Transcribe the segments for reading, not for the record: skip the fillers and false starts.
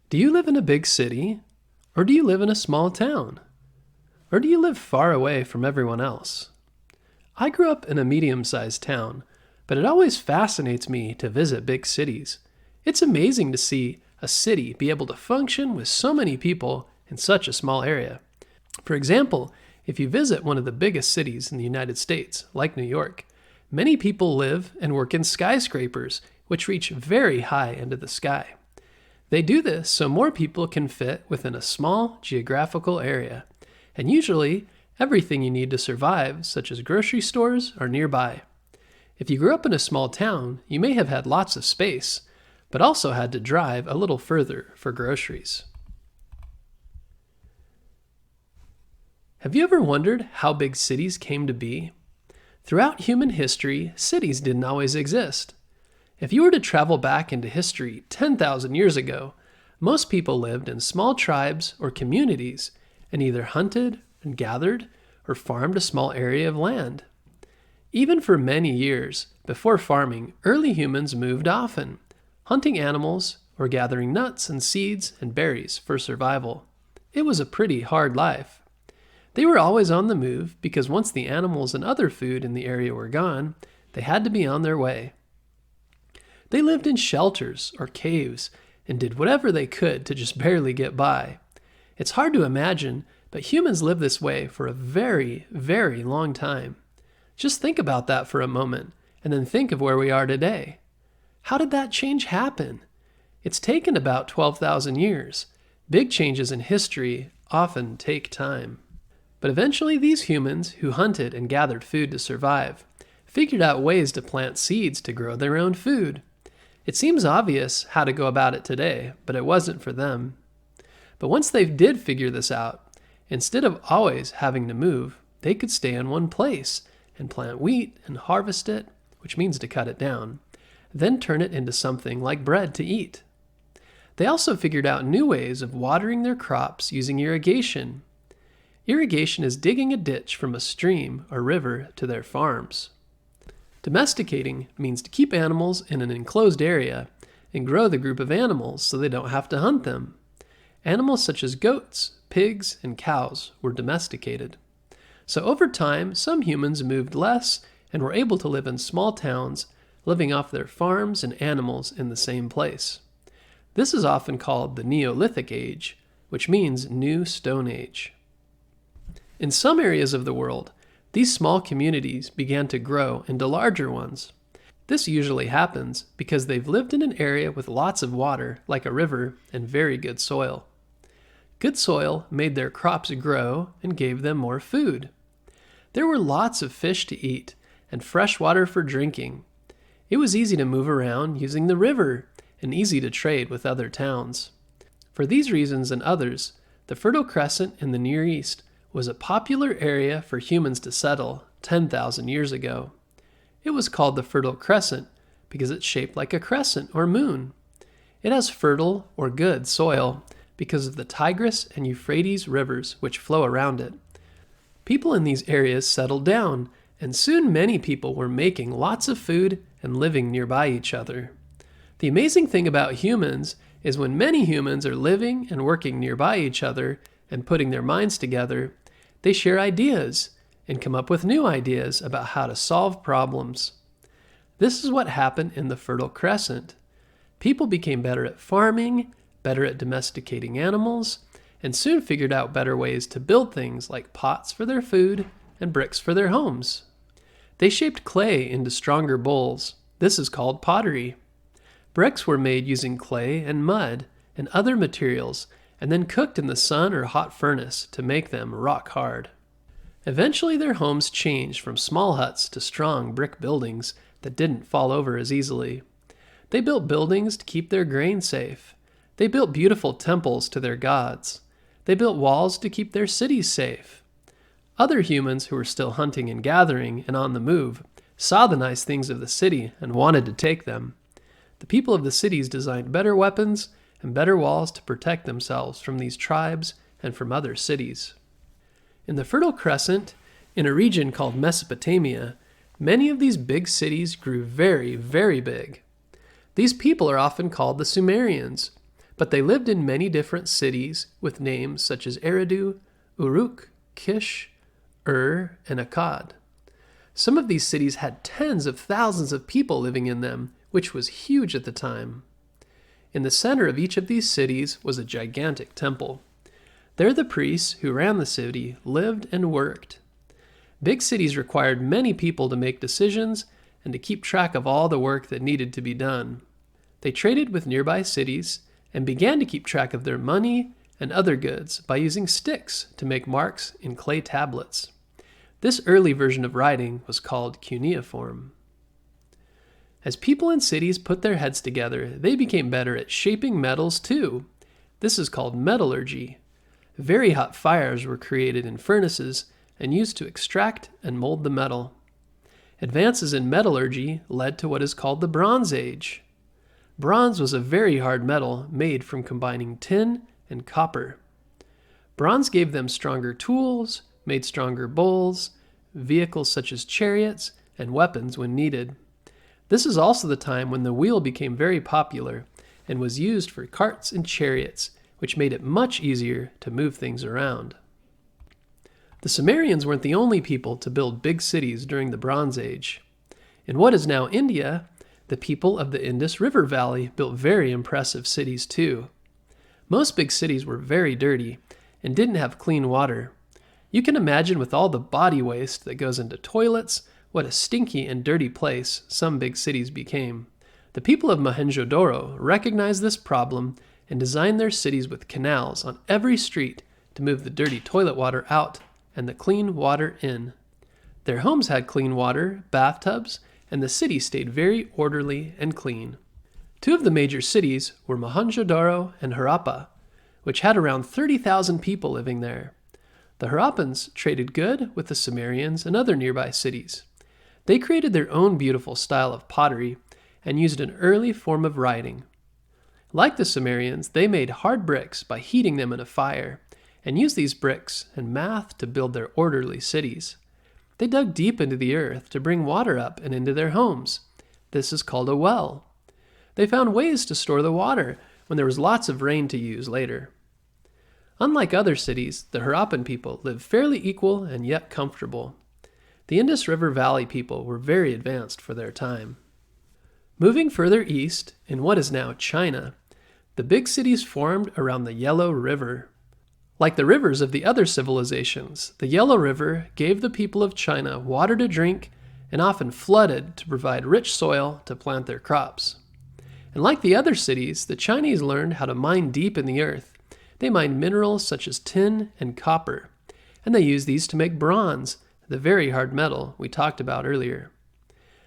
Do you live in a big city? Or do you live in a small town? Or do you live far away from everyone else? I grew up in a medium-sized town, but it always fascinates me to visit big cities. It's amazing to see a city be able to function with so many people in such a small area. For example, if you visit one of the biggest cities in the United States, like New York, many people live and work in skyscrapers, which reach very high into the sky. They do this so more people can fit within a small geographical area. And usually, everything you need to survive, such as grocery stores, are nearby. If you grew up in a small town, you may have had lots of space, but also had to drive a little further for groceries. Have you ever wondered how big cities came to be? Throughout human history, cities didn't always exist. If you were to travel back into history 10,000 years ago, most people lived in small tribes or communities and either hunted and gathered or farmed a small area of land. Even for many years before farming, early humans moved often, hunting animals or gathering nuts and seeds and berries for survival. It was a pretty hard life. They were always on the move because once the animals and other food in the area were gone, they had to be on their way. They lived in shelters or caves and did whatever they could to just barely get by. It's hard to imagine, but humans lived this way for a very, very long time. Just think about that for a moment, and then think of where we are today. How did that change happen? It's taken about 12,000 years. Big changes in history often take time. But eventually these humans who hunted and gathered food to survive figured out ways to plant seeds to grow their own food. It seems obvious how to go about it today, but it wasn't for them. But once they did figure this out, instead of always having to move, they could stay in one place and plant wheat and harvest it, which means to cut it down, then turn it into something like bread to eat. They also figured out new ways of watering their crops using irrigation. Irrigation is digging a ditch from a stream or river to their farms. Domesticating means to keep animals in an enclosed area and grow the group of animals so they don't have to hunt them. Animals such as goats, pigs, and cows were domesticated. So over time, some humans moved less and were able to live in small towns, living off their farms and animals in the same place. This is often called the Neolithic Age, which means New Stone Age. In some areas of the world, these small communities began to grow into larger ones. This usually happens because they've lived in an area with lots of water, like a river, and very good soil. Good soil made their crops grow and gave them more food. There were lots of fish to eat and fresh water for drinking. It was easy to move around using the river and easy to trade with other towns. For these reasons and others, the Fertile Crescent in the Near East was a popular area for humans to settle 10,000 years ago. It was called the Fertile Crescent because it's shaped like a crescent or moon. It has fertile or good soil because of the Tigris and Euphrates rivers which flow around it. People in these areas settled down, and soon many people were making lots of food and living nearby each other. The amazing thing about humans is when many humans are living and working nearby each other and putting their minds together, they share ideas and come up with new ideas about how to solve problems. This is what happened in the Fertile Crescent. People became better at farming, better at domesticating animals, and soon figured out better ways to build things like pots for their food and bricks for their homes. They shaped clay into stronger bowls. This is called pottery. Bricks were made using clay and mud and other materials and then cooked in the sun or hot furnace to make them rock hard. Eventually their homes changed from small huts to strong brick buildings that didn't fall over as easily. They built buildings to keep their grain safe. They built beautiful temples to their gods. They built walls to keep their cities safe. Other humans who were still hunting and gathering and on the move saw the nice things of the city and wanted to take them. The people of the cities designed better weapons and better walls to protect themselves from these tribes and from other cities. In the Fertile Crescent, in a region called Mesopotamia, many of these big cities grew very, very big. These people are often called the Sumerians, But they lived in many different cities with names such as Eridu, Uruk, Kish, Ur, and Akkad. Some of these cities had tens of thousands of people living in them, which was huge at the time. In the center of each of these cities was a gigantic temple. There the priests who ran the city lived and worked. Big cities required many people to make decisions and to keep track of all the work that needed to be done. They traded with nearby cities and began to keep track of their money and other goods by using sticks to make marks in clay tablets. This early version of writing was called cuneiform. As people in cities put their heads together, they became better at shaping metals too. This is called metallurgy. Very hot fires were created in furnaces and used to extract and mold the metal. Advances in metallurgy led to what is called the Bronze Age. Bronze was a very hard metal made from combining tin and copper. Bronze gave them stronger tools, made stronger bowls, vehicles such as chariots, and weapons when needed. This is also the time when the wheel became very popular and was used for carts and chariots, which made it much easier to move things around. The Sumerians weren't the only people to build big cities during the Bronze Age. In what is now India, the people of the Indus River Valley built very impressive cities too. Most big cities were very dirty and didn't have clean water. You can imagine with all the body waste that goes into toilets, what a stinky and dirty place some big cities became. The people of Mohenjo Daro recognized this problem and designed their cities with canals on every street to move the dirty toilet water out and the clean water in. Their homes had clean water, bathtubs, and the city stayed very orderly and clean. Two of the major cities were Mohenjo Daro and Harappa, which had around 30,000 people living there. The Harappans traded good with the Sumerians and other nearby cities. They created their own beautiful style of pottery and used an early form of writing. Like the Sumerians, they made hard bricks by heating them in a fire and used these bricks and math to build their orderly cities. They dug deep into the earth to bring water up and into their homes. This is called a well. They found ways to store the water when there was lots of rain to use later. Unlike other cities, the Harappan people lived fairly equal and yet comfortable. The Indus River Valley people were very advanced for their time. Moving further east, in what is now China, the big cities formed around the Yellow River. Like the rivers of the other civilizations, the Yellow River gave the people of China water to drink and often flooded to provide rich soil to plant their crops. And like the other cities, the Chinese learned how to mine deep in the earth. They mined minerals such as tin and copper, and they used these to make bronze, the very hard metal we talked about earlier.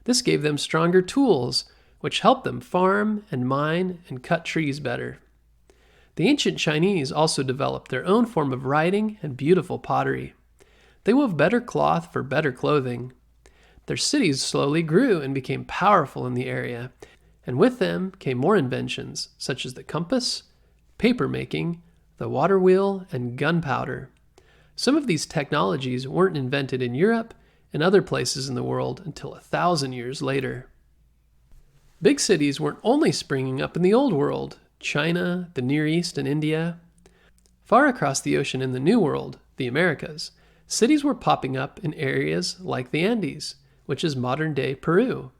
This gave them stronger tools, which helped them farm and mine and cut trees better. The ancient Chinese also developed their own form of writing and beautiful pottery. They wove better cloth for better clothing. Their cities slowly grew and became powerful in the area, and with them came more inventions such as the compass, paper making, the water wheel, and gunpowder. Some of these technologies weren't invented in Europe and other places in the world until 1,000 years later. Big cities weren't only springing up in the Old World, China, the Near East, and India. Far across the ocean in the New World, the Americas, cities were popping up in areas like the Andes, which is modern-day Peru.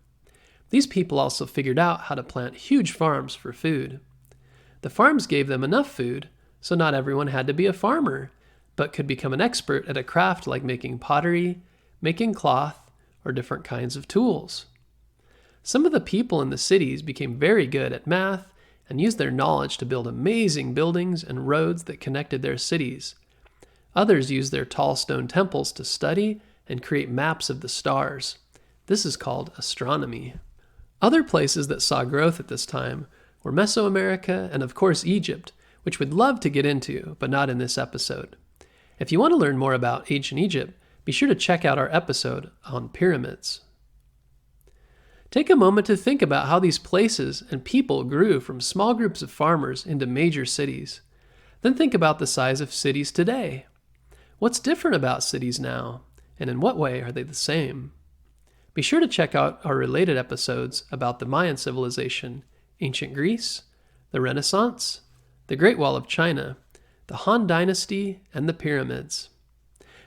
These people also figured out how to plant huge farms for food. The farms gave them enough food, so not everyone had to be a farmer, but could become an expert at a craft like making pottery, making cloth, or different kinds of tools. Some of the people in the cities became very good at math and used their knowledge to build amazing buildings and roads that connected their cities. Others used their tall stone temples to study and create maps of the stars. This is called astronomy. Other places that saw growth at this time were Mesoamerica and of course Egypt, which we'd love to get into, but not in this episode. If you want to learn more about ancient Egypt, be sure to check out our episode on pyramids. Take a moment to think about how these places and people grew from small groups of farmers into major cities. Then think about the size of cities today. What's different about cities now, and in what way are they the same? Be sure to check out our related episodes about the Mayan civilization, ancient Greece, the Renaissance, the Great Wall of China, the Han Dynasty, and the pyramids.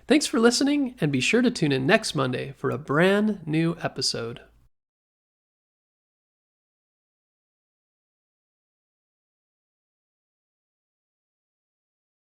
Thanks for listening, and be sure to tune in next Monday for a brand new episode.